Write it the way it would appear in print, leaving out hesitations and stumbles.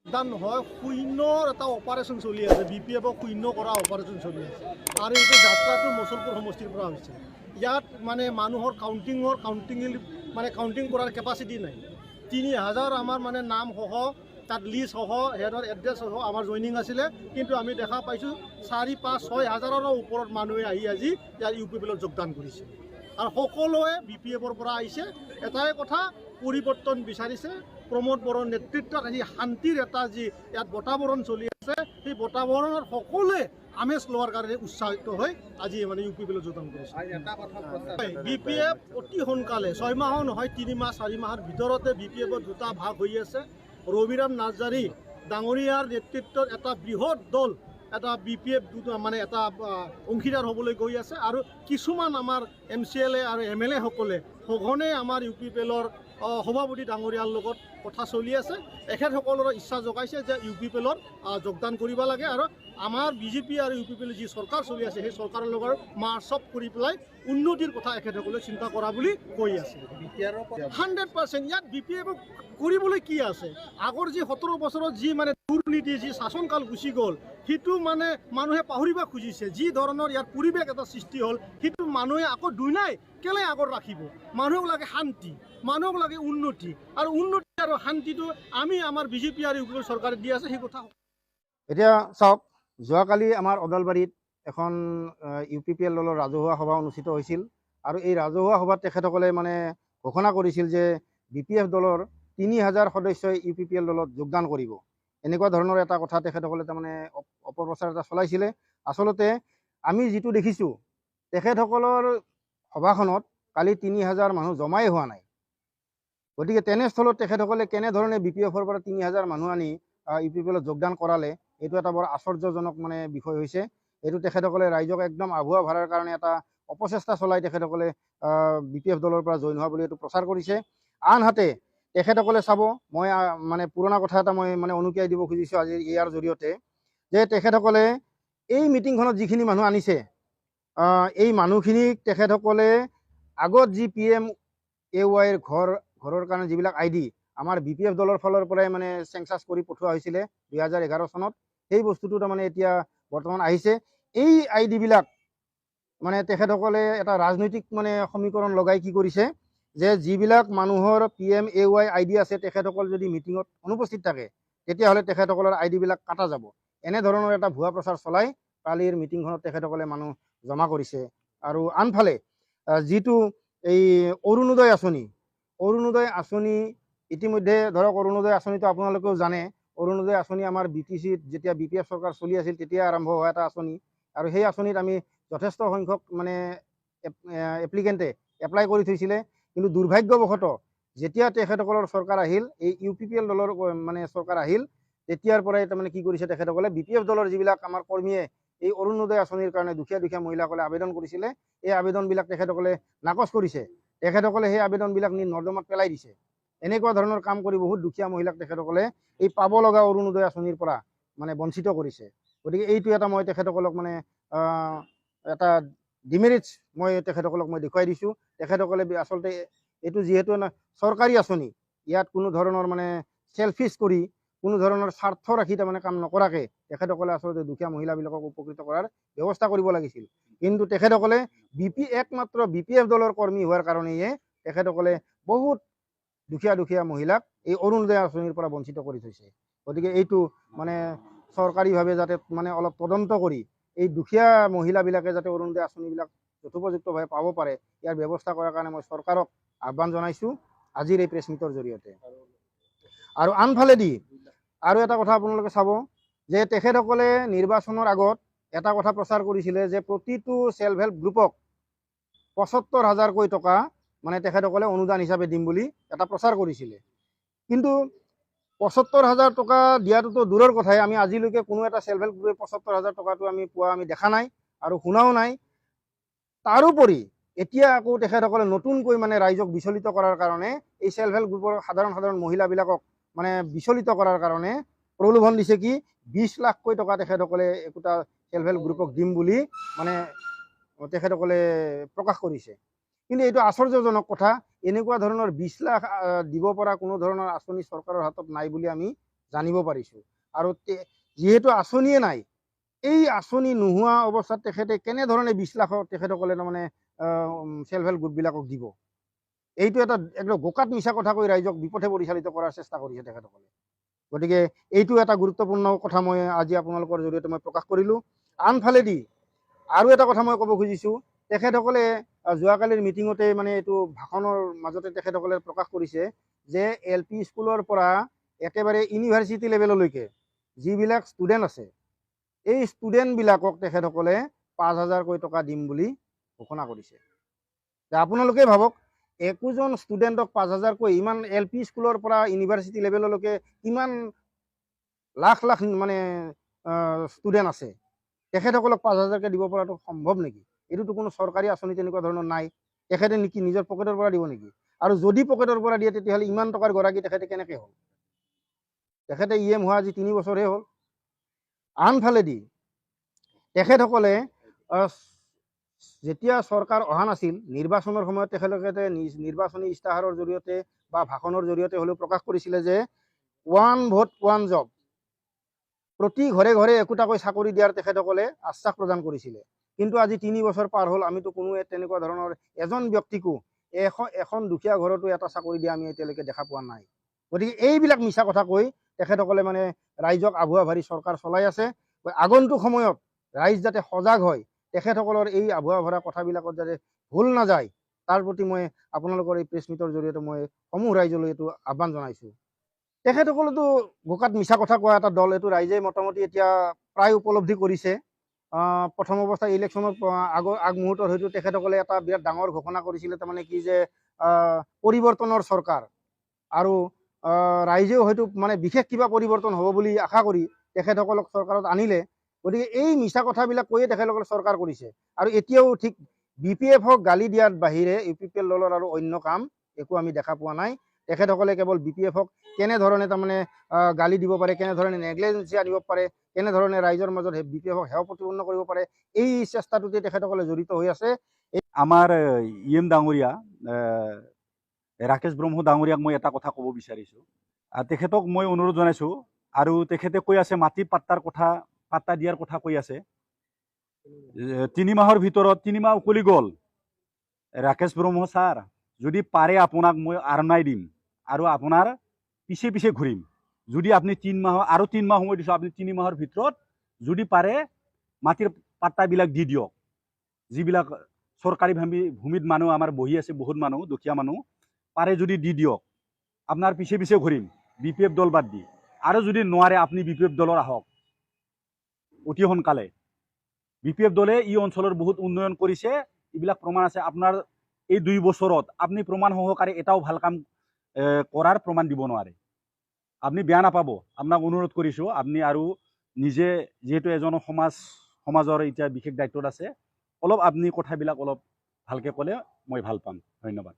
দান নহয় শূন্যৰ এটা অপাৰেশ্যন চলি আছে, BPF-ক শূন্য কৰা অপাৰেশ্যন চলি আছে আৰু এইটো যাত্ৰাটো মচলপুৰ সমষ্টিৰ পৰা হৈছে। ইয়াত মানে মানুহৰ কাউণ্টিং কৰাৰ কেপাচিটি নাই। 3000 আমাৰ মানে নাম সহ তাত লিষ্ট সহ সিহঁতৰ এড্ৰেছ সহ আমাৰ জইনিং আছিলে, কিন্তু আমি দেখা পাইছোঁ 4, 5, 6 হাজাৰৰো ওপৰত মানুহে আহি আজি ইয়াৰ UPPL যোগদান কৰিছে আৰু সকলোৱে BPF-ৰ পৰা আহিছে। এটাই কথা, পৰিৱৰ্তন বিচাৰিছে। প্ৰমোদ বড়োৰ নেতৃত্বত আজি শান্তিৰ এটা যি ইয়াত বতাবৰণ চলি আছে, সেই বতাবৰণৰ সকলোৱে আমেজ লোৱাৰ কাৰণে উৎসাহিত হৈ আজি মানে UPPL যোগদান কৰিছে। BPF অতি সোনকালে 6 মাহো নহয়, 3 মাহ 4 মাহৰ ভিতৰতে BPF-ৰ দুটা ভাগ হৈ আছে। ৰবিৰাম নাৰ্জাৰী ডাঙৰীয়াৰ নেতৃত্বত এটা বৃহৎ দল, এটা BPF মানে এটা অংশীদাৰ হ'বলৈ গৈ আছে আৰু কিছুমান আমাৰ MCLA আৰু MLA সকলে সঘনে আমাৰ UPPL-ৰ সভাপতি ডাঙৰীয়াৰ লগত কথা চলি আছে। এখেতসকলৰ ইচ্ছা জগাইছে যে UPPL-ত যোগদান কৰিব লাগে আৰু আমাৰ BJP আৰু UPPL যি চৰকাৰ চলি আছে সেই চৰকাৰৰ লগত মাৰ্চঅপ কৰি পেলাই উন্নতিৰ কথা এখেতসকলে চিন্তা কৰা বুলি কৈ আছে। 100% ইয়াত BPF-ক কৰিবলৈ কি আছে? আগৰ যি 17 বছৰত যি মানে দুৰ্নীতি, যি শাসনকাল গুচি গ'ল, সেইটো মানে মানুহে পাহৰিব খুজিছে। যি ধৰণৰ ইয়াৰ পৰিৱেশ এটা সৃষ্টি হ'ল, সেইটো মানুহে আকৌ দুনাই কেলে আগত ৰাখিব? মানুহক লাগে শান্তি, মানুহক লাগে উন্নতি, আৰু উন্নতি আৰু শান্তিটো আমি আমাৰ BJP আৰু UPPL চৰকাৰে দি আছে। সেই কথা এতিয়া চাওক, যোৱাকালি আমাৰ ওদালবাৰীত এখন UPPL দলৰ ৰাজহুৱা সভা অনুষ্ঠিত হৈছিল আৰু এই ৰাজহুৱা সভাত তেখেতসকলে মানে ঘোষণা কৰিছিল যে BPF দলৰ 3000 সদস্যই UPPL দলত যোগদান কৰিব। এনেকুৱা ধৰণৰ এটা কথা তেখেতসকলে তাৰমানে অপপ্ৰচাৰ এটা চলাইছিলে। আচলতে আমি যিটো দেখিছোঁ, তেখেতসকলৰ সভাখনত কালি 3000 মানুহ জমাই হোৱা নাই। গতিকে তেনেস্থলত তেখেতসকলে কেনেধৰণে BPF-ৰ পৰা 3000 মানুহ আনি UPPL-ত যোগদান কৰালে, এইটো এটা বৰ আশ্চৰ্যজনক মানে বিষয় হৈছে। এইটো তেখেতসকলে ৰাইজক একদম আভুৱা ভাড়াৰ কাৰণে এটা অপচেষ্টা চলাই তেখেতসকলে BPF দলৰ পৰা জইন হোৱা বুলি এইটো প্ৰচাৰ কৰিছে। আনহাতে তেখেতসকলে চাব, মই মানে পুৰণা কথা এটা মই মানে অনুকিয়াই দিব খুজিছোঁ আজি ইয়াৰ জৰিয়তে, যে তেখেতসকলে এই মিটিংখনত যিখিনি মানুহ আনিছে, এই মানুহখিনিক তেখেতসকলে আগত যি PMAY-ৰ ঘৰৰ কাৰণে যিবিলাক ID আমাৰ BPF দলৰ ফালৰ পৰাই মানে চেংচাছ কৰি পঠোৱা হৈছিলে 2011 চনত, সেই বস্তুটো তাৰমানে এতিয়া বৰ্তমান আহিছে। এই ID বিলাক মানে তেখেতসকলে এটা ৰাজনৈতিক মানে সমীকৰণ লগাই কি কৰিছে, যে যিবিলাক মানুহৰ PMAY ID আছে, তেখেতসকল যদি মিটিঙত অনুপস্থিত থাকে তেতিয়াহ'লে তেখেতসকলৰ ID বিলাক কাটা যাব। এনেধৰণৰ এটা ভুৱা প্ৰচাৰ চলাই কালিৰ মিটিংখনত তেখেতসকলে মানুহ জমা কৰিছে। আৰু আনফালে যিটো এই অৰুণোদয় আঁচনি ইতিমধ্যে ধৰক অৰুণোদয় আঁচনিটো আপোনালোকেও জানে। অৰুণোদয় আঁচনি আমাৰ BTC-ত যেতিয়া BPF চৰকাৰ চলি আছিল তেতিয়া আৰম্ভ হোৱা এটা আঁচনি, আৰু সেই আঁচনিত আমি যথেষ্ট সংখ্যক মানে এপ্লিকেণ্টে এপ্লাই কৰি থৈছিলে। কিন্তু দুৰ্ভাগ্যবশতঃ যেতিয়া তেখেতসকলৰ চৰকাৰ আহিল, এই UPPL দলৰ মানে চৰকাৰ আহিল, তেতিয়াৰ পৰাই তাৰমানে কি কৰিছে তেখেতসকলে BPF দলৰ যিবিলাক আমাৰ কৰ্মীয়ে এই অৰুণোদয় আঁচনিৰ কাৰণে দুখীয়া মহিলাসকলে আবেদন কৰিছিলে, এই আবেদনবিলাক তেখেতসকলে নাকচ কৰিছে। তেখেতসকলে সেই আবেদনবিলাক নি নৰ্দমাত পেলাই দিছে। এনেকুৱা ধৰণৰ কাম কৰি বহুত দুখীয়া মহিলাক তেখেতসকলে এই পাব লগা অৰুণোদয় আঁচনিৰ পৰা মানে বঞ্চিত কৰিছে। গতিকে এইটো এটা মই তেখেতসকলক মানে এটা ডিমেৰিটছ মই তেখেতসকলক মই দেখুৱাই দিছোঁ। তেখেতসকলে আচলতে এইটো যিহেতু চৰকাৰী আঁচনি, ইয়াত কোনো ধৰণৰ মানে চেলফিছ কৰি কোনো ধৰণৰ স্বাৰ্থ ৰাখি তাৰমানে কাম নকৰাকৈ তেখেতসকলে আচলতে দুখীয়া মহিলাবিলাকক উপকৃত কৰাৰ ব্যৱস্থা কৰিব লাগিছিল। কিন্তু তেখেতসকলে একমাত্ৰ BPF দলৰ কৰ্মী হোৱাৰ কাৰণেহে তেখেতসকলে বহুত দুখীয়া মহিলাক এই অৰুণোদয় আঁচনিৰ পৰা বঞ্চিত কৰি থৈছে। গতিকে এইটো মানে চৰকাৰীভাৱে যাতে মানে অলপ তদন্ত কৰি এই দুখীয়া মহিলাবিলাকে যাতে অৰুণোদয় আঁচনিবিলাক যথোপযুক্তভাৱে পাব পাৰে, ইয়াৰ ব্যৱস্থা কৰাৰ কাৰণে মই চৰকাৰক আহ্বান জনাইছোঁ আজিৰ এই প্ৰেছ মিটৰ জৰিয়তে। আৰু আনফালেদি আৰু এটা কথা আপোনালোকে চাব, যে তেখেতসকলে নিৰ্বাচনৰ আগত এটা কথা প্ৰচাৰ কৰিছিলে যে প্ৰতিটো সেল্ফ হেল্প গ্ৰুপক ৭৫,০০০কৈ টকা মানে তেখেতসকলে অনুদান হিচাপে দিম বুলি এটা প্ৰচাৰ কৰিছিলে। কিন্তু ৭৫,০০০ টকা দিয়াটোতো দূৰৰ কথাই, আমি আজিলৈকে কোনো এটা সেল্ফ হেল্প গ্ৰুপে ৭৫,০০০ টকাটো আমি পোৱা আমি দেখা নাই আৰু শুনাও নাই। তাৰোপৰি এতিয়া আকৌ তেখেতসকলে নতুনকৈ মানে ৰাইজক বিচলিত কৰাৰ কাৰণে এই সেল্ফ হেল্প গ্ৰুপৰ সাধাৰণ মহিলাবিলাকক মানে বিচলিত কৰাৰ কাৰণে প্ৰলোভন দিছে কি 20 লাখকৈ টকা তেখেতসকলে একোটা সেল্ফ হেল্প গ্ৰুপক দিম বুলি মানে তেখেতসকলে প্ৰকাশ কৰিছে। কিন্তু এইটো আশ্চৰ্যজনক কথা, এনেকুৱা ধৰণৰ 20 লাখ দিব পৰা কোনো ধৰণৰ আঁচনি চৰকাৰৰ হাতত নাই বুলি আমি জানিব পাৰিছোঁ। আৰু যিহেতু আঁচনিয়ে নাই, এই আঁচনি নোহোৱা অৱস্থাত তেখেতে কেনেধৰণে 20 লাখ তেখেতসকলে তাৰমানে চেল্ফ হেল্প গ্ৰুপবিলাকক দিব। এইটো এটা একদম গোকাত মিছা কথা কৈ ৰাইজক বিপথে পৰিচালিত কৰাৰ চেষ্টা কৰিছে তেখেতসকলে। গতিকে এইটো এটা গুৰুত্বপূৰ্ণ কথা মই আজি আপোনালোকৰ জৰিয়তে মই প্ৰকাশ কৰিলোঁ। আনফালেদি আৰু এটা কথা মই ক'ব খুজিছোঁ, তেখেতসকলে যোৱাকালিৰ মিটিঙতে মানে এইটো ভাষণৰ মাজতে তেখেতসকলে প্ৰকাশ কৰিছে যে LP স্কুলৰ পৰা একেবাৰে ইউনিভাৰ্চিটি লেভেললৈকে যিবিলাক ষ্টুডেণ্ট আছে, এই ষ্টুডেণ্টবিলাকক তেখেতসকলে 5,000কৈ টকা দিম বুলি ঘোষণা কৰিছে। আপোনালোকে ভাবক, একোজন ষ্টুডেণ্টক 5,000কৈ, ইমান LP স্কুলৰ পৰা ইউনিভাৰ্চিটি লেভেললৈকে কিমান লাখ লাখ মানে ষ্টুডেণ্ট আছে, তেখেতসকলক 5,000কৈ দিব পৰাটো সম্ভৱ নেকি? এইটোতো কোনো চৰকাৰী আঁচনি তেনেকুৱা ধৰণৰ নাই। তেখেতে নেকি নিজৰ পকেটৰ পৰা দিব নেকি? আৰু যদি পকেটৰ পৰা দিয়ে তেতিয়াহ'লে ইমান টকাৰ গৰাকী তেখেতে কেনেকৈ হ'ল? তেখেতে EM হোৱা আজি 3 বছৰহে হ'ল। আনফালেদি তেখেতসকলে যেতিয়া চৰকাৰ অহা নাছিল, নিৰ্বাচনৰ সময়ত তেখেতলোকে নিৰ্বাচনী ইস্তাহাৰৰ জৰিয়তে বা ভাষণৰ জৰিয়তে হ'লেও প্ৰকাশ কৰিছিলে যে 1 ভোট 1 জব, প্ৰতি ঘৰে ঘৰে একোটাকৈ চাকৰি দিয়াৰ তেখেতসকলে আশ্বাস প্ৰদান কৰিছিলে। কিন্তু আজি 3 বছৰ পাৰ হ'ল, আমিতো কোনো তেনেকুৱা ধৰণৰ এজন ব্যক্তিকো এখন দুখীয়া ঘৰতো এটা চাকৰি দিয়া আমি এতিয়ালৈকে দেখা পোৱা নাই। গতিকে এইবিলাক মিছা কথা কৈ তেখেতসকলে মানে ৰাইজক আভুৱা ভাৰি চৰকাৰ চলাই আছে। আগন্তুক সময়ত ৰাইজ যাতে সজাগ হয়, তেখেতসকলৰ এই আভুৱা ভৰা কথাবিলাকত যাতে ভুল নাযায়, তাৰ প্ৰতি মই আপোনালোকৰ এই প্ৰেছ মিটৰ জৰিয়তে মই সমূহ ৰাইজলৈ এইটো আহ্বান জনাইছোঁ। তেখেতসকলেতো বোকাত মিছা কথা কোৱা এটা দল, এইটো ৰাইজে মোটামুটি এতিয়া প্ৰায় উপলব্ধি কৰিছে। প্ৰথম অৱস্থাত ইলেকশ্যনৰ আগমুহূৰ্তত হয়তো তেখেতসকলে এটা বিৰাট ডাঙৰ ঘোষণা কৰিছিলে, তাৰমানে কি যে পৰিৱৰ্তনৰ চৰকাৰ, আৰু ৰাইজেও হয়তো মানে বিশেষ কিবা পৰিৱৰ্তন হ'ব বুলি আশা কৰি তেখেতসকলক চৰকাৰত আনিলে। গতিকে এই মিছা কথাবিলাক কৈয়ে তেখেতসকলে চৰকাৰ কৰিছে। আৰু এতিয়াও ঠিক BPFক গালি দিয়াৰ বাহিৰে UPPL দলৰ আৰু অন্য কাম একো আমি দেখা পোৱা নাই। তেখেতসকলে কেৱল BPFক কেনেধৰণে তাৰমানে গালি দিব পাৰে, কেনেধৰণে নেগলিজেঞ্চি আনিব পাৰে, কেনেধৰণে ৰাইজৰ মাজত BPFক সেৱা প্ৰতিপন্ন কৰিব পাৰে, এই চেষ্টাটোতে তেখেতসকলে জড়িত হৈ আছে। আমাৰ EM ডাঙৰীয়া ৰাকেশ ব্ৰহ্ম ডাঙৰীয়াক মই এটা কথা ক'ব বিচাৰিছোঁ। তেখেতক মই অনুৰোধ জনাইছোঁ, আৰু তেখেতে কৈ আছে মাটি পাট্টা দিয়াৰ কথা কৈ আছে। 3 মাহৰ ভিতৰত 3 মাহ উকলি গ'ল। ৰাকেশ ব্ৰহ্ম ছাৰ, যদি পাৰে আপোনাক মই আৰনাই দিম আৰু আপোনাৰ পিছে পিছে ঘূৰিম। যদি আপুনি 3 মাহ আৰু 3 মাহ সময় দিছোঁ, আপুনি 3 মাহৰ ভিতৰত যদি পাৰে মাটিৰ পাট্টাবিলাক দি দিয়ক। যিবিলাক চৰকাৰী ভূমিত মানুহ আমাৰ বহি আছে, বহুত মানুহ, দুখীয়া মানুহ, পাৰে যদি দি দিয়ক। আপোনাৰ পিছে পিছে ঘূৰিম, BPF দল বাদ দি। আৰু যদি নোৱাৰে আপুনি BPF দলৰ আহক অতি সোনকালে। BPF দলে এই অঞ্চলৰ বহুত উন্নয়ন কৰিছে, এইবিলাক প্ৰমাণ আছে। আপোনাৰ এই 2 বছৰত আপুনি প্ৰমাণ সহকাৰে এটাও ভাল কাম কৰাৰ প্ৰমাণ দিব নোৱাৰে। আপুনি বেয়া নাপাব, আপোনাক অনুৰোধ কৰিছোঁ, আপুনি আৰু নিজে যিহেতু এজন সমাজৰ এতিয়া বিশেষ দায়িত্বত আছে, অলপ আপুনি কথাবিলাক অলপ ভালকৈ ক'লে মই ভাল পাম। ধন্যবাদ।